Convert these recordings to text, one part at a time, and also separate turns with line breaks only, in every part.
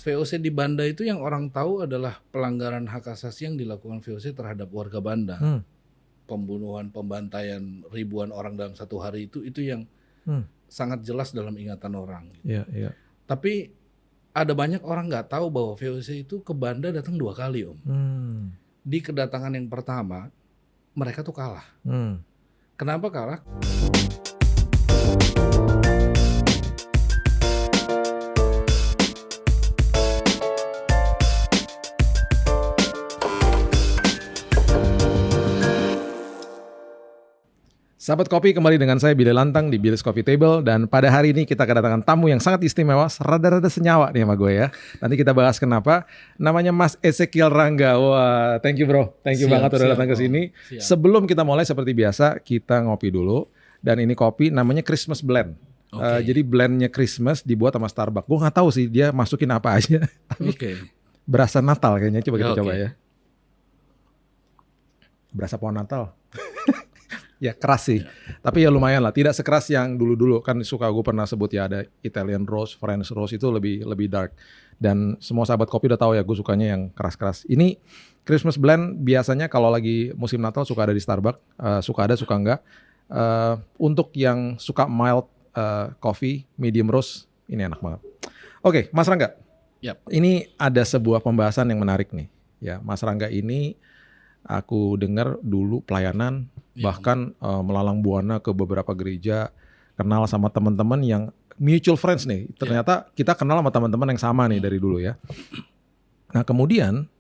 VOC di Banda itu yang orang tahu adalah pelanggaran hak asasi yang dilakukan VOC terhadap warga Banda. Pembunuhan, pembantaian ribuan orang dalam satu hari itu yang sangat jelas dalam ingatan orang.
Iya.
Tapi ada banyak orang nggak tahu bahwa VOC itu ke Banda datang 2 kali, Om. Di kedatangan yang pertama, mereka tuh kalah. Kenapa kalah?
Sahabat kopi, kembali dengan saya Billy Lantang di Billy's Coffee Table. Dan pada hari ini kita kedatangan tamu yang sangat istimewa, rada-rada senyawa nih sama gue ya. Nanti kita bahas kenapa. Namanya Mas Ezekiel Rangga. Wah, thank you bro. Thank you banget udah datang ke sini. Sebelum kita mulai seperti biasa, kita ngopi dulu. Dan ini kopi namanya Christmas Blend. Jadi blendnya Christmas dibuat sama Starbucks. Gue gak tahu sih dia masukin apa aja. Berasa Natal kayaknya. Coba kita coba ya. Berasa pohon Natal. Ya keras sih, tapi ya lumayan lah. Tidak sekeras yang dulu-dulu kan suka gue pernah sebut ya, ada Italian Rose, French Rose itu lebih dark. Dan semua sahabat kopi udah tahu ya gue sukanya yang keras-keras. Ini Christmas Blend biasanya kalau lagi musim Natal suka ada di Starbucks, suka ada suka enggak. Untuk yang suka mild coffee, medium roast, ini enak banget. Oke, Mas Rangga, ini ada sebuah pembahasan yang menarik nih. Ya, Mas Rangga ini aku dengar dulu pelayanan, bahkan melalang buana ke beberapa gereja, kenal sama teman-teman yang mutual friends nih. Ternyata kita kenal sama teman-teman yang sama nih dari dulu ya. Nah kemudian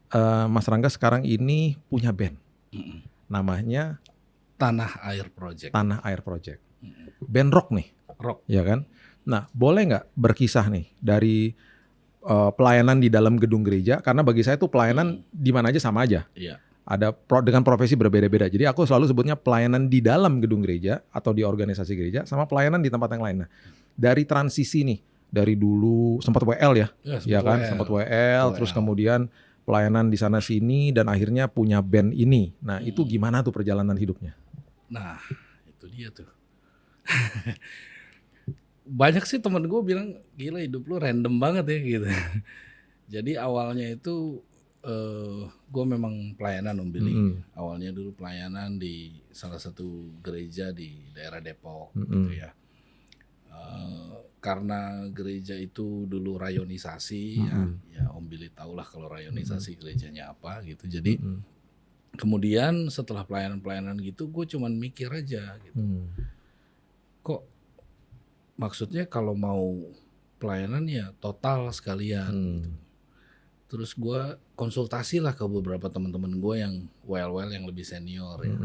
Mas Rangga sekarang ini punya band, namanya
Tanah Air Project.
Tanah Air Project. Band rock nih, ya kan? Nah boleh nggak berkisah nih dari pelayanan di dalam gedung gereja? Karena bagi saya tuh pelayanan di mana aja sama aja. Ada dengan profesi berbeda-beda. Jadi aku selalu sebutnya pelayanan di dalam gedung gereja atau di organisasi gereja sama pelayanan di tempat yang lain. Nah, dari transisi nih, dari dulu sempat WL ya kan, sempat WL, terus kemudian pelayanan di sana sini dan akhirnya punya band ini. Nah, itu gimana tuh perjalanan hidupnya?
Nah, itu dia tuh. Banyak sih temen gue bilang, gila hidup lu random banget ya gitu. Jadi awalnya itu gue memang pelayanan Om Billy. Awalnya dulu pelayanan di salah satu gereja di daerah Depok gitu ya. Karena gereja itu dulu rayonisasi ya Om Billy tahulah kalau rayonisasi gerejanya apa gitu. Jadi kemudian setelah pelayanan-pelayanan gitu gue cuman mikir aja gitu. Kok maksudnya kalau mau pelayanan ya total sekalian gitu. Terus gue konsultasi lah ke beberapa teman-teman gue yang well yang lebih senior ya.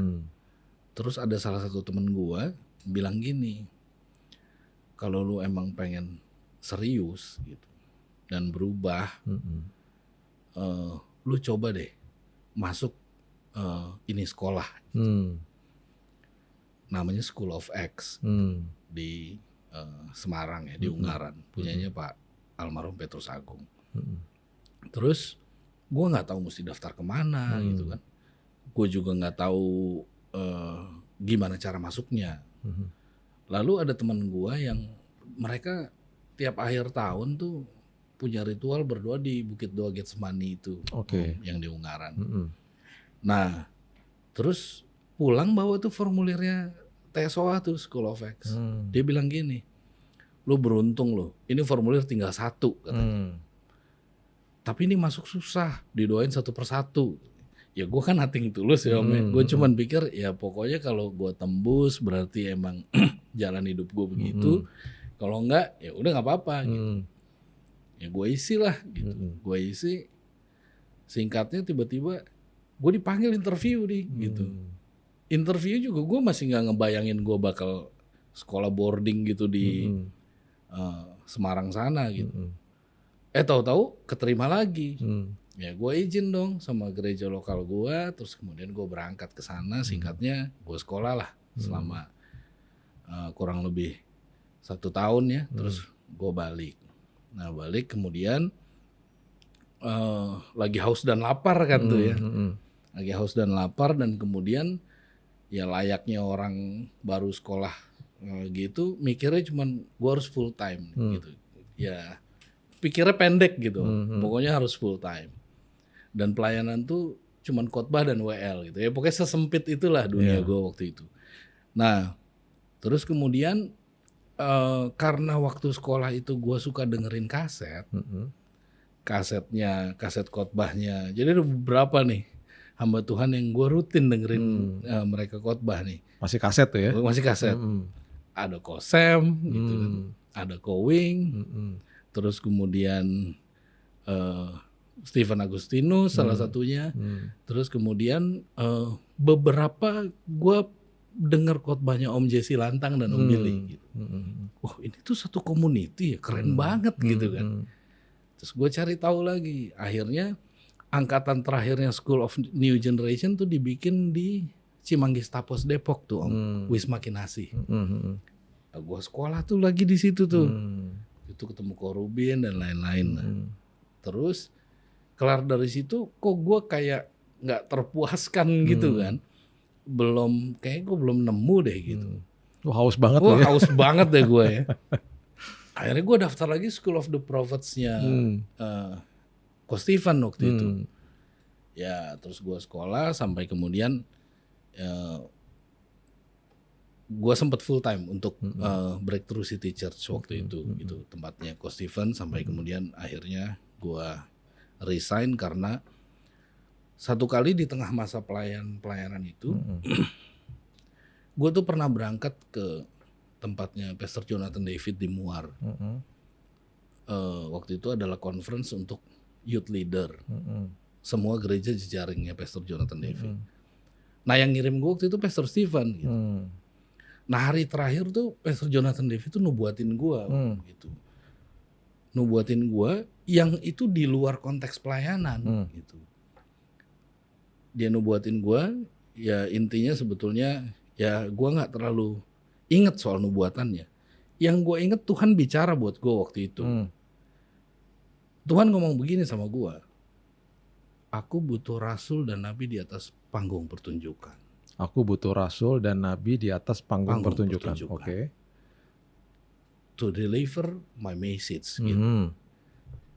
Terus ada salah satu temen gue bilang gini, kalau lu emang pengen serius gitu dan berubah, lu coba deh masuk ini sekolah. Gitu. Namanya School of X di Semarang ya, di Ungaran, punyanya Pak almarhum Petrus Agung. Terus gue nggak tahu mesti daftar kemana gitu kan. Gue juga nggak tahu gimana cara masuknya. Lalu ada teman gue yang mereka tiap akhir tahun tuh punya ritual berdoa di Bukit Doa Getsemani itu, yang di Ungaran. Nah, terus pulang bawa tuh formulirnya TSOA tuh School of X. Dia bilang gini, lu beruntung lo, ini formulir tinggal 1 katanya. Tapi ini masuk susah, didoain satu persatu. Ya gue kan nothing tulus ya Om. Gue cuman pikir ya pokoknya kalau gue tembus berarti emang jalan hidup gue begitu. Kalau enggak ya udah nggak apa-apa gitu. Ya gue isi lah gitu. Gue isi. Singkatnya tiba-tiba gue dipanggil interview nih gitu. Interview juga gue masih nggak ngebayangin gue bakal sekolah boarding gitu di Semarang sana gitu. Tahu-tahu keterima lagi. Ya gue izin dong sama gereja lokal gue, terus kemudian gue berangkat ke sana. Singkatnya gue sekolah lah selama kurang lebih 1 tahun ya. Terus gue balik. Nah balik kemudian lagi haus dan lapar kan tuh ya. Lagi haus dan lapar dan kemudian ya layaknya orang baru sekolah gitu mikirnya cuman gue harus full time gitu. Ya pikirnya pendek gitu. Pokoknya harus full time. Dan pelayanan tuh cuman khotbah dan WL gitu ya. Pokoknya sesempit itulah dunia gue waktu itu. Nah, terus kemudian karena waktu sekolah itu gue suka dengerin kaset. Kaset khotbahnya. Jadi ada beberapa nih hamba Tuhan yang gue rutin dengerin mereka khotbah nih.
Masih kaset tuh ya?
Masih kaset. Ada Kosem gitu kan. Ada Kowing. Terus kemudian Stephen Agustinus salah satunya. Terus kemudian beberapa gue dengar khotbahnya Om Jesse Lantang dan Om Billy gitu. Wah, ini tuh satu community ya, keren banget gitu kan. Terus gue cari tahu lagi. Akhirnya angkatan terakhirnya School of New Generation tuh dibikin di Cimanggis Tapos Depok tuh Om. Wisma Kinasih. Nah, gue sekolah tuh lagi di situ tuh. Itu ketemu Korubin dan lain-lain. Terus kelar dari situ kok gue kayak nggak terpuaskan gitu kan. Kayak gue belum nemu deh gitu.
Haus banget
ya.
ya.
Haus banget deh gue ya. Akhirnya gue daftar lagi School of the Prophets-nya Ko Stephen waktu itu. Ya terus gue sekolah sampai kemudian gue sempat full time untuk Breakthrough City Church waktu itu. Itu tempatnya Ko Stephen sampai kemudian akhirnya gue resign karena satu kali di tengah masa pelayanan itu gue tuh pernah berangkat ke tempatnya Pastor Jonathan David di Muar. Waktu itu adalah conference untuk youth leader. Semua gereja jejaringnya Pastor Jonathan David. Nah yang ngirim gue waktu itu Pastor Stephen gitu. Nah hari terakhir tuh Pastor Jonathan David tuh nubuatin gue gitu. Nubuatin gue yang itu di luar konteks pelayanan gitu. Dia nubuatin gue, ya intinya sebetulnya ya gue gak terlalu inget soal nubuatannya. Yang gue inget Tuhan bicara buat gue waktu itu. Tuhan ngomong begini sama gue. Aku butuh rasul dan nabi di atas panggung pertunjukan.
Aku butuh rasul dan nabi di atas panggung pertunjukan. Oke.
To deliver my message gitu.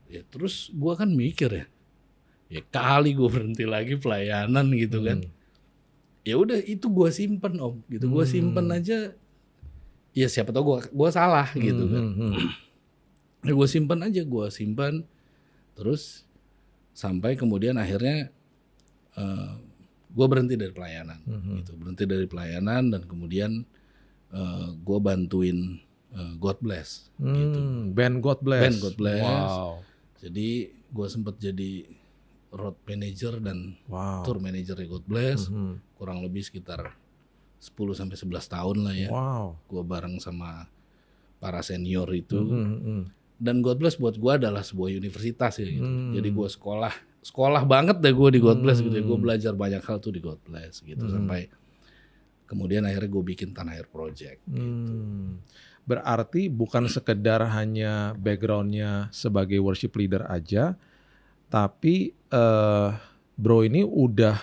Ya terus gue kan mikir ya kali gue berhenti lagi pelayanan gitu kan. Ya udah itu gue simpen Om gitu. Gue simpen aja. Ya siapa tahu gue salah gitu kan. Ya gue simpen. Terus sampai kemudian akhirnya gue berhenti dari pelayanan. Gitu. Berhenti dari pelayanan dan kemudian gue bantuin God Bless. Gitu.
Band God Bless.
Wow. Jadi gue sempat jadi road manager dan tour manager God Bless. Kurang lebih sekitar 10-11 tahun lah ya. Gue bareng sama para senior itu. Dan God Bless buat gue adalah sebuah universitas ya gitu. Jadi gue sekolah banget deh gue di God Bless gitu ya. Gue belajar banyak hal tuh di God Bless gitu. Sampai kemudian akhirnya gue bikin Tanah Air Project gitu.
Berarti bukan sekedar hanya backgroundnya sebagai worship leader aja, tapi bro ini udah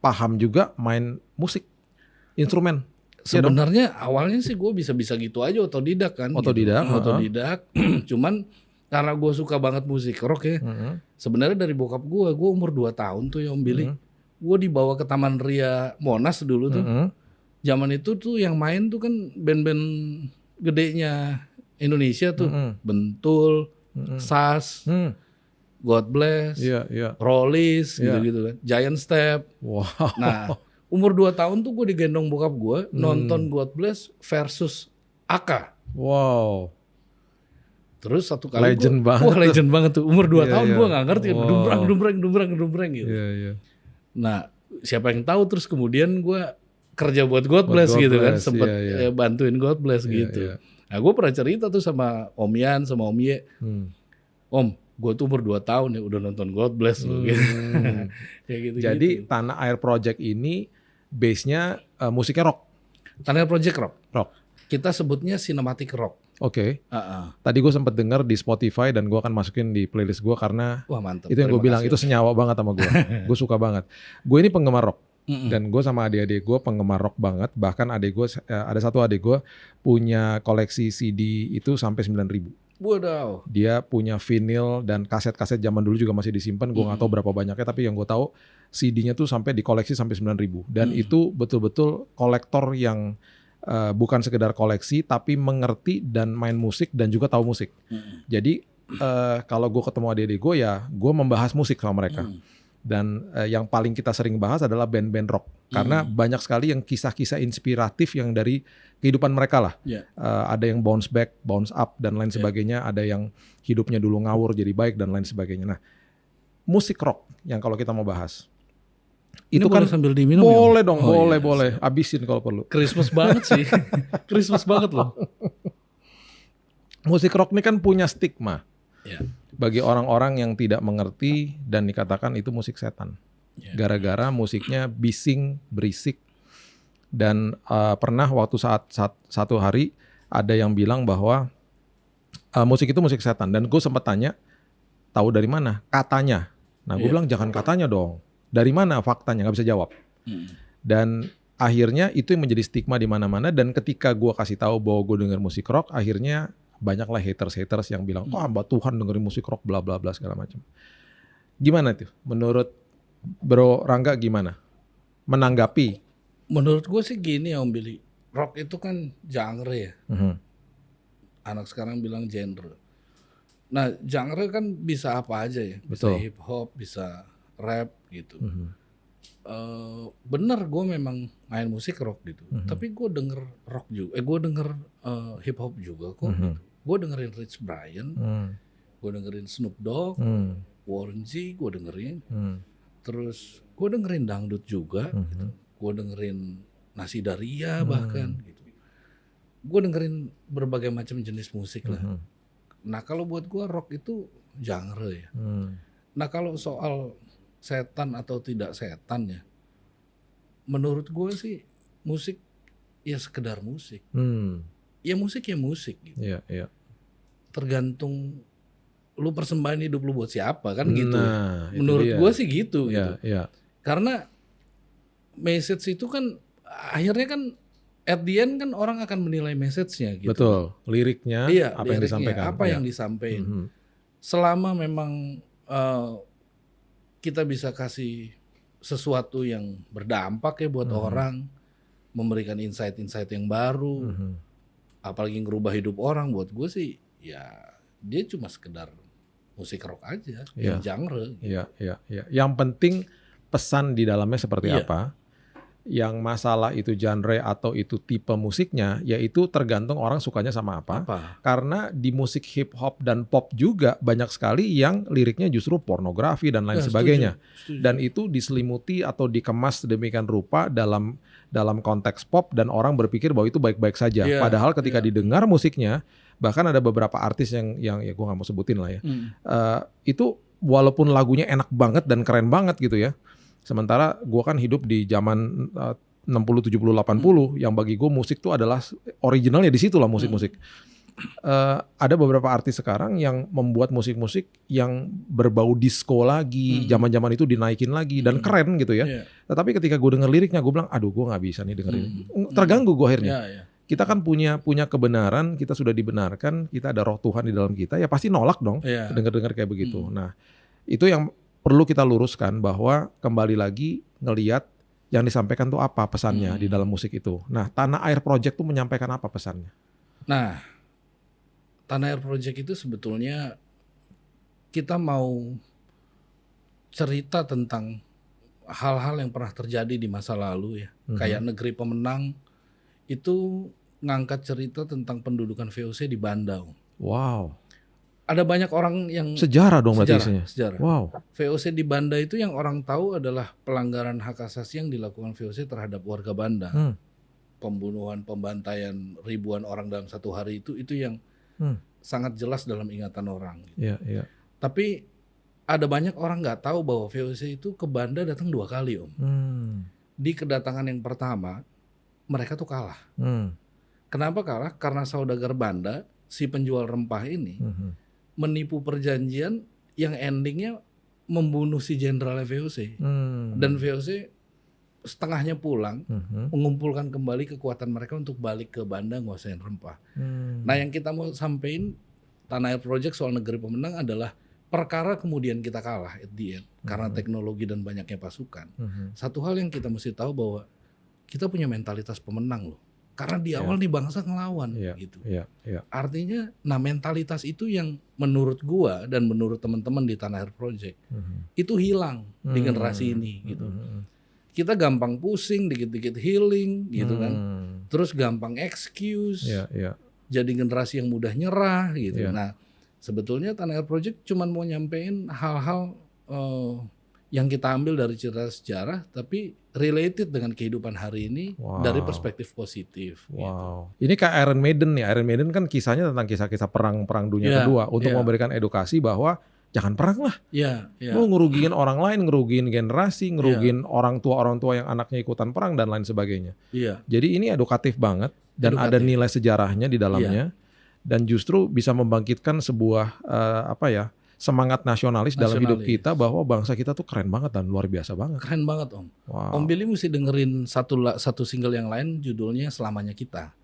paham juga main musik, instrumen.
Sebenarnya awalnya sih gue bisa gitu aja otodidak kan.
Otodidak.
Gitu. Otodidak. Cuman karena gue suka banget musik rock ya. Sebenarnya dari bokap gue umur 2 tahun tuh ya Om Billy. Gue dibawa ke Taman Ria Monas dulu tuh. Zaman itu tuh yang main tuh kan band-band gedenya Indonesia tuh. Bentul, SAS, God Bless, Rollies gitu-gitu kan. Giant Step. Nah umur 2 tahun tuh gue digendong bokap gue nonton God Bless versus Aka. Terus satu kali
legend banget.
Wah legend banget tuh. Umur 2 tahun gue gak ngerti. Dumbrang gitu. Nah siapa yang tahu terus kemudian gue kerja buat God Bless gitu kan. Sempet bantuin God Bless gitu. Nah gue pernah cerita tuh sama Om Yan sama Om Ye. Om gue tuh umur 2 tahun ya udah nonton God Bless loh gitu. Kayak gitu.
Jadi Tanah Air Project ini base-nya musiknya rock.
Tanah Air Project rock. Kita sebutnya cinematic rock.
Oke. Tadi gue sempet denger di Spotify dan gue akan masukin di playlist gue karena
mantap.
Itu yang gue bilang itu senyawa banget sama gue. Gue suka banget. Gue ini penggemar rock. Dan gue sama adik-adik gue penggemar rock banget. Bahkan adik gue ada satu adik gue punya koleksi CD itu sampai 9.000.
Waduh.
Dia punya vinil dan kaset-kaset zaman dulu juga masih disimpan. Gue nggak tahu berapa banyaknya, tapi yang gue tahu CD-nya tuh sampai dikoleksi sampai 9.000. Dan itu betul-betul kolektor yang bukan sekedar koleksi, tapi mengerti dan main musik dan juga tahu musik. Jadi kalau gue ketemu adik-adik gue ya, gue membahas musik sama mereka. Dan yang paling kita sering bahas adalah band-band rock. Karena banyak sekali yang kisah-kisah inspiratif yang dari kehidupan mereka lah. Ada yang bounce back, bounce up, dan lain sebagainya. Ada yang hidupnya dulu ngawur jadi baik, dan lain sebagainya. Nah, musik rock yang kalau kita mau bahas.
Ini
itu
boleh
kan
sambil diminum
boleh
ya?
dong, boleh. Abisin kalau perlu.
Christmas banget sih. Christmas banget loh.
Musik rock ini kan punya stigma. Bagi orang-orang yang tidak mengerti dan dikatakan itu musik setan. Gara-gara musiknya bising, berisik. Dan pernah waktu saat satu hari ada yang bilang bahwa musik itu musik setan. Dan gue sempat tanya, tahu dari mana? Katanya. Nah gue bilang jangan katanya dong. Dari mana faktanya? Gak bisa jawab. Dan akhirnya itu yang menjadi stigma di mana-mana. Dan ketika gue kasih tahu bahwa gue dengar musik rock, akhirnya banyaklah haters yang bilang, hamba Tuhan dengerin musik rock bla bla bla segala macam. Gimana tuh? Menurut Bro Rangga gimana? Menanggapi?
Menurut gue sih gini ya Om Billy, rock itu kan genre ya. Anak sekarang bilang genre. Nah genre kan bisa apa aja ya. Bisa hip hop, bisa rap gitu. Bener gue memang main musik rock gitu. Tapi gue denger rock juga. Gue denger hip hop juga kok gitu. Gue dengerin Rich Brian, gue dengerin Snoop Dogg, Warren G, gue dengerin. Terus gue dengerin dangdut juga, gitu. Gue dengerin Nasi Daria bahkan, gitu. Gue dengerin berbagai macam jenis musik lah. Nah kalau buat gue rock itu genre ya. Nah kalau soal setan atau tidak setan ya, menurut gue sih musik ya sekedar musik. Ya musik gitu. Tergantung lu persembahan hidup lu buat siapa kan gitu. Menurut gue sih gitu. Karena message itu kan akhirnya kan at the end kan orang akan menilai message-nya gitu.
Betul. Liriknya, apa yang disampaikan.
Apa yang disampaikan. Selama memang kita bisa kasih sesuatu yang berdampak ya buat orang, memberikan insight-insight yang baru. Apalagi ngerubah hidup orang, buat gue sih ya dia cuma sekedar musik rock aja, yang genre.
Yang penting pesan di dalamnya seperti apa. Yang masalah itu genre atau itu tipe musiknya, yaitu tergantung orang sukanya sama apa. Karena di musik hip hop dan pop juga banyak sekali yang liriknya justru pornografi dan lain sebagainya. Setuju. Dan itu diselimuti atau dikemas sedemikian rupa dalam konteks pop dan orang berpikir bahwa itu baik-baik saja. Padahal ketika didengar musiknya, bahkan ada beberapa artis yang ya gue nggak mau sebutin lah ya, itu walaupun lagunya enak banget dan keren banget gitu ya. Sementara gue kan hidup di zaman 60, 70, 80 yang bagi gue musik tuh adalah originalnya di situ lah musik-musik. Ada beberapa artis sekarang yang membuat musik-musik yang berbau disco lagi, zaman-zaman itu dinaikin lagi dan keren gitu ya. Tetapi ketika gue denger liriknya gue bilang, aduh gue nggak bisa nih dengerin. Terganggu gue akhirnya. Kita kan punya kebenaran, kita sudah dibenarkan, kita ada roh Tuhan di dalam kita, ya pasti nolak dong dengar-dengar kayak begitu. Nah itu yang perlu kita luruskan, bahwa kembali lagi ngelihat yang disampaikan tuh apa pesannya di dalam musik itu. Nah Tanah Air Project tuh menyampaikan apa pesannya?
Nah Tanah Air Project itu sebetulnya kita mau cerita tentang hal-hal yang pernah terjadi di masa lalu ya. Kayak Negeri Pemenang itu ngangkat cerita tentang pendudukan VOC di Banda.
Wow.
Ada banyak orang yang
sejarah dong berarti isinya.
Sejarah.
Wow.
VOC di Banda itu yang orang tahu adalah pelanggaran hak asasi yang dilakukan VOC terhadap warga Banda. Pembunuhan, pembantaian ribuan orang dalam satu hari itu yang sangat jelas dalam ingatan orang. Tapi ada banyak orang nggak tahu bahwa VOC itu ke Banda datang 2 kali, Om. Di kedatangan yang pertama mereka tuh kalah. Kenapa kalah? Karena saudagar Banda, si penjual rempah ini menipu perjanjian yang endingnya membunuh si jenderal VOC. Dan VOC setengahnya pulang, mengumpulkan kembali kekuatan mereka untuk balik ke Banda nguasain rempah. Nah yang kita mau sampein Tanah Air Project soal Negeri Pemenang adalah perkara kemudian kita kalah at the end karena teknologi dan banyaknya pasukan. Satu hal yang kita mesti tahu bahwa kita punya mentalitas pemenang loh. Karena di awal nih bangsa ngelawan gitu. Artinya, mentalitas itu yang menurut gua dan menurut teman-teman di Tanah Air Project itu hilang di generasi ini gitu. Kita gampang pusing, dikit-dikit healing gitu kan. Terus gampang excuse. Jadi generasi yang mudah nyerah gitu. Nah, sebetulnya Tanah Air Project cuman mau nyampein hal-hal yang kita ambil dari cerita sejarah, tapi related dengan kehidupan hari ini dari perspektif positif.
Gitu. Ini kayak Iron Maiden nih. Iron Maiden kan kisahnya tentang kisah-kisah perang dunia kedua untuk memberikan edukasi bahwa jangan perang lah. Lu ngerugiin orang lain, ngerugiin generasi, ngerugiin orang tua yang anaknya ikutan perang dan lain sebagainya. Jadi ini edukatif banget dan ada nilai sejarahnya di dalamnya dan justru bisa membangkitkan sebuah semangat nasionalis dalam hidup kita bahwa bangsa kita tuh keren banget dan luar biasa banget.
Keren banget Om. Om Billy mesti dengerin satu single yang lain judulnya Selamanya Kita.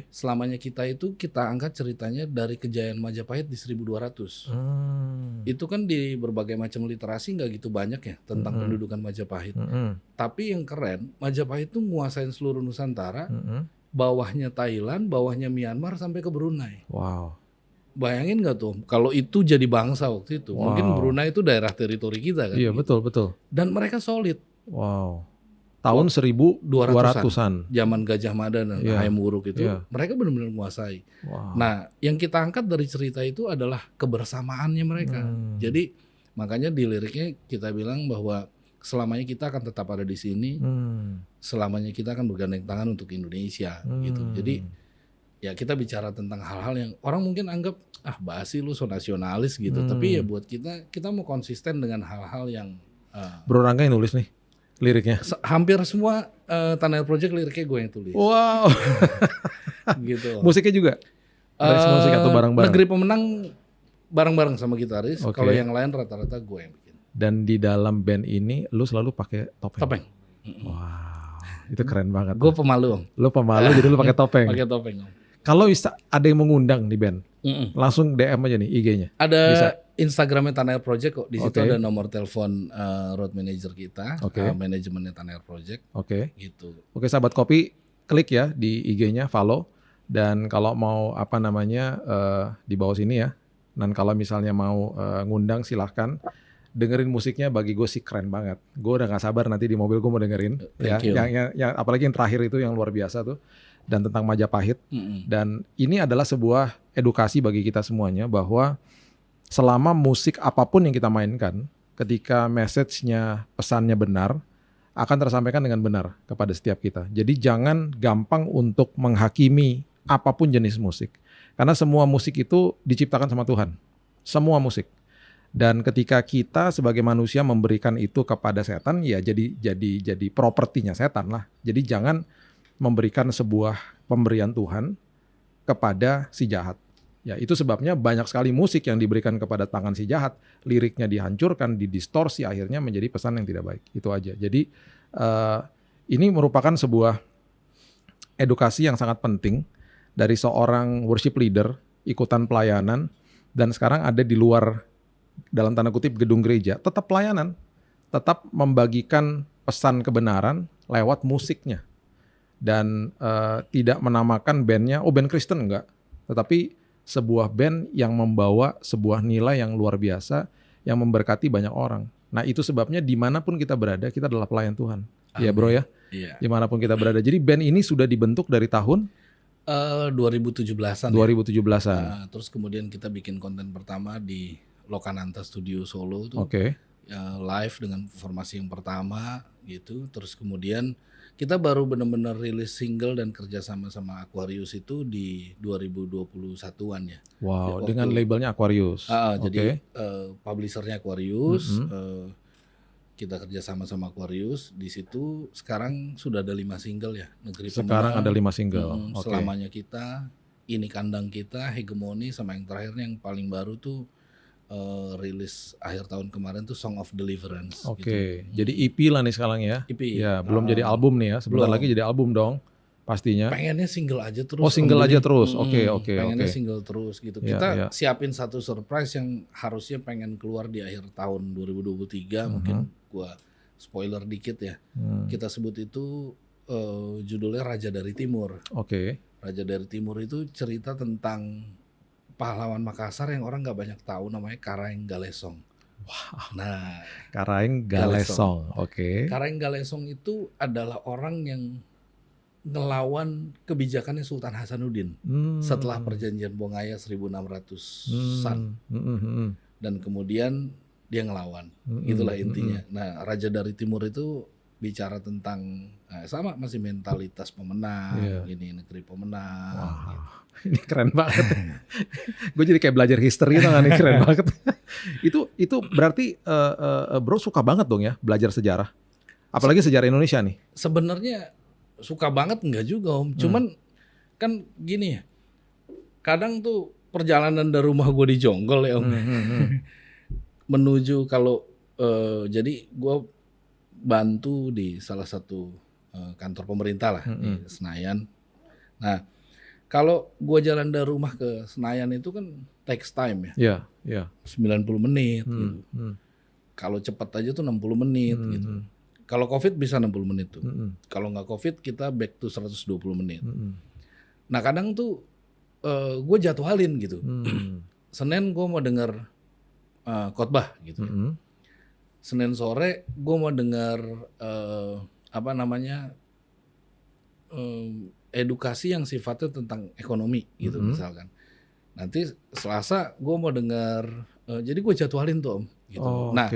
Selamanya Kita itu kita angkat ceritanya dari kejayaan Majapahit di 1200. Itu kan di berbagai macam literasi nggak gitu banyak ya tentang pendudukan Majapahit. Tapi yang keren, Majapahit itu nguasain seluruh Nusantara, bawahnya Thailand, bawahnya Myanmar sampai ke Brunei. Bayangin nggak tuh kalau itu jadi bangsa waktu itu. Mungkin Brunei itu daerah teritori kita kan.
Iya gitu. betul.
Dan mereka solid.
Tahun 1200-an.
Zaman Gajah Mada dan Hayam Wuruk itu mereka benar-benar menguasai. Nah, yang kita angkat dari cerita itu adalah kebersamaannya mereka. Jadi makanya di liriknya kita bilang bahwa selamanya kita akan tetap ada di sini. Selamanya kita akan bergandeng tangan untuk Indonesia gitu. Jadi ya kita bicara tentang hal-hal yang orang mungkin anggap basi lu so nasionalis gitu. Tapi ya buat kita mau konsisten dengan hal-hal yang
Bro Rangga yang nulis nih liriknya.
Hampir semua Tanah Air Project liriknya gue yang tulis. Gitu.
Musiknya juga? Musik atau bareng-bareng?
Negeri Pemenang bareng-bareng sama gitaris. Kalau yang lain rata-rata gue yang bikin.
Dan di dalam band ini lu selalu pakai topeng?
Topeng.
Itu keren banget.
Gue pemalu Om.
Lu pemalu jadi lu pakai topeng?
Pakai topeng Om.
Kalau ada yang mengundang di band, langsung DM aja nih IG-nya.
Ada Instagramnya Tanah Air Project kok. Di situ ada nomor telepon road manager kita, manajemennya Tanah Air Project. Gitu.
Sahabat Kopi, klik ya di IG-nya, follow. Dan kalau mau di bawah sini ya. Dan kalau misalnya mau ngundang silahkan. Dengerin musiknya bagi gue sih keren banget. Gue udah gak sabar nanti di mobil gue mau dengerin. Yang apalagi yang terakhir itu yang luar biasa tuh. Dan tentang Majapahit. Dan ini adalah sebuah edukasi bagi kita semuanya bahwa selama musik apapun yang kita mainkan, ketika message-nya, pesannya benar, akan tersampaikan dengan benar kepada setiap kita. Jadi jangan gampang untuk menghakimi apapun jenis musik. Karena semua musik itu diciptakan sama Tuhan. Semua musik. Dan ketika kita sebagai manusia memberikan itu kepada setan, ya jadi propertinya setan lah. Jadi jangan memberikan sebuah pemberian Tuhan kepada si jahat. Ya, itu sebabnya banyak sekali musik yang diberikan kepada tangan si jahat, liriknya dihancurkan, didistorsi, akhirnya menjadi pesan yang tidak baik. Itu aja. Jadi ini merupakan sebuah edukasi yang sangat penting dari seorang worship leader, ikutan pelayanan, dan sekarang ada di luar, dalam tanda kutip, gedung gereja, tetap pelayanan, tetap membagikan pesan kebenaran lewat musiknya. Dan tidak menamakan bandnya, band Kristen enggak, tetapi sebuah band yang membawa sebuah nilai yang luar biasa, yang memberkati banyak orang. Nah itu sebabnya dimanapun kita berada, kita adalah pelayan Tuhan. Iya bro ya, dimanapun kita berada. Jadi band ini sudah dibentuk dari tahun
2017-an.
2017-an.
Terus kemudian kita bikin konten pertama di Lokananta Studio Solo tuh. Live dengan formasi yang pertama gitu. Terus kemudian kita baru benar-benar rilis single dan kerja sama Aquarius itu di 2021-an ya.
Wow, dengan labelnya Aquarius.
Jadi publishernya Aquarius, kita kerja sama Aquarius. Di situ sekarang sudah ada 5 single ya. Negeri
Sekarang
Pemenang,
ada 5 single.
Selamanya Kita, Ini Kandang Kita, Hegemoni, sama yang terakhirnya yang paling baru tuh rilis akhir tahun kemarin tuh Song of Deliverance.
Jadi EP lah nih sekarang ya.
EP.
Ya, belum jadi album nih ya. Sebentar lagi jadi album dong. pastinya.
Pengennya single aja terus.
Oh, single aja terus. Oke.
Pengennya single terus gitu. Kita siapin satu surprise yang harusnya pengen keluar di akhir tahun 2023. Mungkin gua spoiler dikit ya. Kita sebut itu judulnya Raja dari Timur.
Oke.
Raja dari Timur itu cerita tentang pahlawan Makassar yang orang nggak banyak tahu, namanya Karaeng Galesong.
Wow.
Nah,
Karaeng Galesong. Oke.
Karaeng Galesong itu adalah orang yang ngelawan kebijakannya Sultan Hasanuddin setelah perjanjian Bongaya 1600-an. Dan kemudian dia ngelawan. Itulah intinya. Nah, Raja dari Timur itu bicara tentang sama masih mentalitas pemenang, ini negeri pemenang.
Wow.
Gitu.
Ini keren banget. Gue jadi kayak belajar history itu kan, keren banget. Itu berarti bro suka banget dong ya belajar sejarah. Apalagi sejarah Indonesia nih.
Sebenarnya suka banget enggak juga Om. Cuman kan gini ya. Kadang tuh perjalanan dari rumah gue di Jonggol ya Om. Menuju kalau jadi gue bantu di salah satu kantor pemerintah lah di Senayan. Nah, kalau gue jalan dari rumah ke Senayan itu kan takes time ya. Iya. 90 menit gitu. Kalau cepat aja tuh 60 menit gitu. Kalau COVID bisa 60 menit tuh. Kalau nggak COVID kita back to 120 menit. Nah kadang tuh gue jadwalin gitu. Senin gue mau denger khotbah gitu. Senin sore gue mau denger edukasi yang sifatnya tentang ekonomi gitu misalkan. Nanti Selasa gue mau dengar, jadi gue jadwalin tuh Om. Gitu. Nah,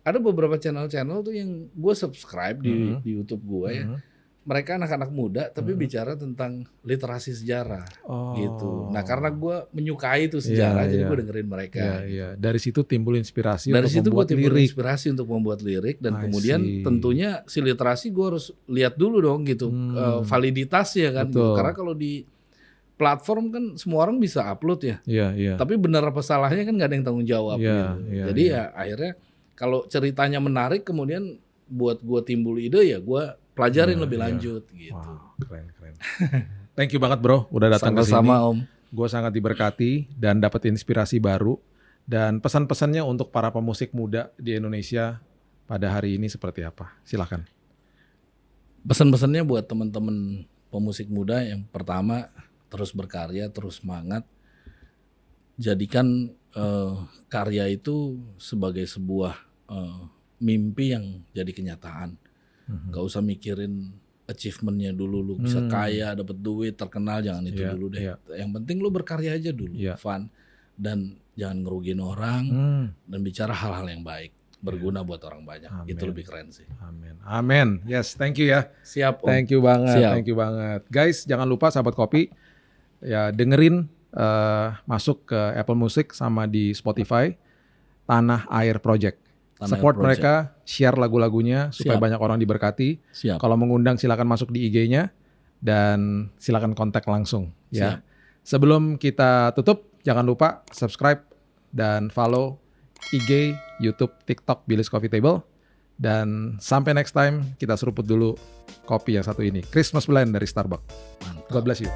ada beberapa channel-channel tuh yang gue subscribe di YouTube gue ya. Mereka anak-anak muda tapi bicara tentang literasi sejarah gitu. Nah karena gue menyukai itu sejarah, jadi gue dengerin mereka.
Gitu. Dari situ timbul inspirasi
dari
untuk
situ
membuat
gue timbul
lirik.
inspirasi untuk membuat lirik dan kemudian tentunya si literasi gue harus lihat dulu dong gitu validitasnya kan. Gitu. Karena kalau di platform kan semua orang bisa upload ya. Tapi benar apa salahnya kan nggak ada yang tanggung jawab. Gitu. Jadi ya akhirnya kalau ceritanya menarik kemudian buat gue timbul ide ya gue pelajarin lebih lanjut gitu.
Wow, keren. Thank you banget bro, udah datang ke sini.
Sama-sama Om.
Gue sangat diberkati dan dapat inspirasi baru. Dan pesan-pesannya untuk para pemusik muda di Indonesia pada hari ini seperti apa? Silakan.
Pesan-pesannya buat teman-teman pemusik muda yang pertama terus berkarya, terus semangat. Jadikan karya itu sebagai sebuah mimpi yang jadi kenyataan. Gak usah mikirin achievementnya dulu, lu bisa kaya, dapat duit, terkenal, jangan itu dulu deh. Yang penting lu berkarya aja dulu, fun, dan jangan ngerugiin orang, dan bicara hal-hal yang baik, berguna buat orang banyak. Itu lebih keren sih.
Amin. Yes, thank you ya.
Siap Om.
Thank you banget. Guys, jangan lupa sahabat kopi ya dengerin masuk ke Apple Music sama di Spotify Tanah Air Project. Support mereka, share lagu-lagunya supaya banyak orang diberkati. Kalau mengundang silakan masuk di IG-nya dan silakan kontak langsung ya. Sebelum kita tutup, jangan lupa subscribe dan follow IG, YouTube, TikTok Billy's Coffee Table. Dan sampai next time, kita seruput dulu kopi yang satu ini, Christmas Blend dari Starbucks. God bless you.